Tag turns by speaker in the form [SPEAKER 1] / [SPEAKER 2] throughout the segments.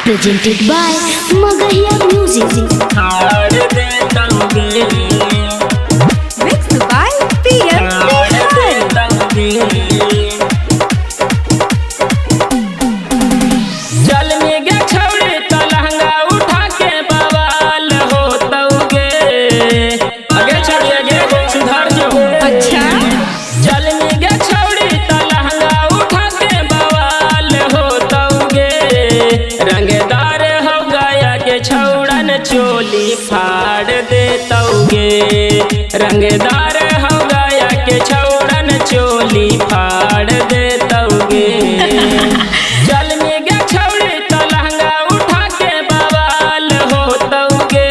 [SPEAKER 1] presented by Magahiya Music.
[SPEAKER 2] Mixed by PM
[SPEAKER 3] चल में गे छौड़ी तो लहंगा उठा के बवाल हो तौगे आगे चलिए गे सुधार जो
[SPEAKER 2] अच्छा
[SPEAKER 3] चल में गे छौड़ी तो लहंगा उठा के बवाल हो तौगे रंगदार हो गया के छौड़न चोली फाड़ दे तौगे रंगदार हो गया के छौड़न चोली फाड़ दे तौगे चल में गे छौड़ी तो लहंगा उठा के बवाल हो तौगे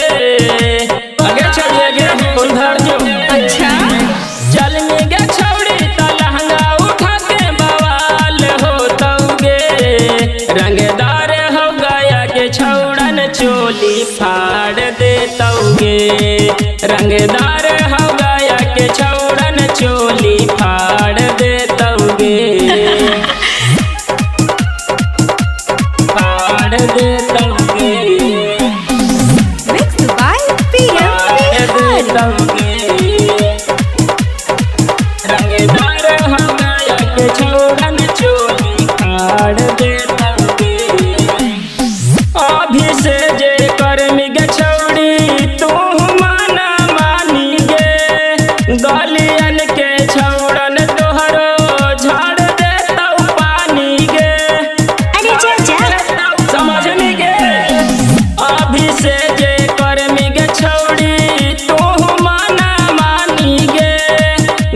[SPEAKER 3] आगे चलिए गे उधर जो
[SPEAKER 2] अच्छा
[SPEAKER 3] चल में गे छौड़ी तो लहंगा उठा के बवाल हो तौगे रंगदार हो गया के छौड़न चोली फाड़ दे तौगे रंगदार हो गया के छौड़न चोली फाड़ दे तौगे फाड़ दे तौगे
[SPEAKER 2] Mixed by PM
[SPEAKER 3] रंगदार हो गया के छौड़न चोली फाड़ दे तौगे अभी से जे कर्मी गे छौड़ी तू माना मानी गे गलियन के छौड़न तोहरो झाड़ दे तौ पानी गे
[SPEAKER 1] अरे चाचा
[SPEAKER 3] समझनी गे अभी से जे कर्मी गे छौड़ी तू माना मानी गे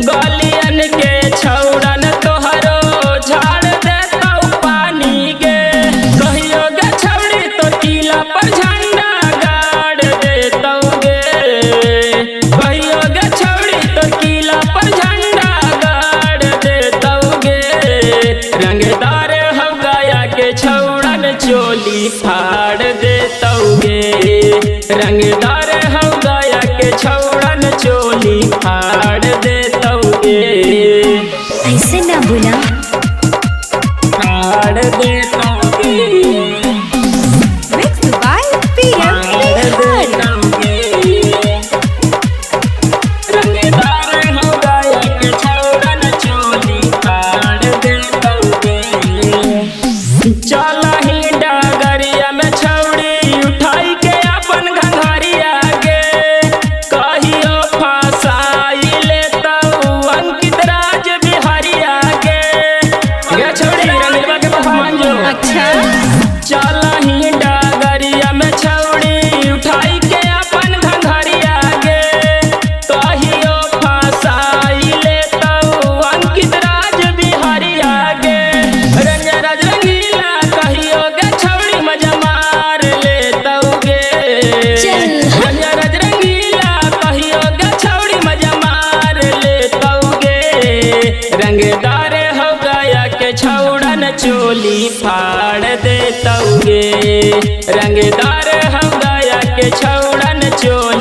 [SPEAKER 3] गलियन के छौड़न तोहरो झाड़ दे तौ पानी गे कहियो गे छौड़ी तो टीला पर झंडा गाड़ दे तौगे कहियो गे छौड़ी तो टीला पर झंडा गाड़ दे तौगे रंगदार हो गया के छौड़न चोली फाड़ दे तौगे रंगदार हो गया के छौड़न चोली फाड़ दे तौगे
[SPEAKER 1] ऐसे ना बोला।
[SPEAKER 3] फाड़ दे तौगे
[SPEAKER 2] Mixed by PM
[SPEAKER 3] रंगदार हो गया के छौड़न चोली फाड़ दे तौगे चल ही डगरिया में छौड़ी उठाई के अपन घंघरिया गे कहियो फसाई ले तौ अंकित राज बिहारिया गे गे छौड़ी रंगवा के पहचान जो
[SPEAKER 2] अच्छा
[SPEAKER 3] चल ही डगरिया में छौड़ी उठाई के अपन घंघरिया गे कहियो फसाई ले तौ अंकित राज बिहारिया गे रंजराज रंगीला कहियो गे छौड़ी मजा मार ले तौगे
[SPEAKER 1] चल।
[SPEAKER 3] रंजराज रंगीला कहियो गे छौड़ी मजा मार ले तौगे रंगदार हो गया के छौड़न चोली फाड़ दे तौगे रंगदार हो गया के छौड़न चोली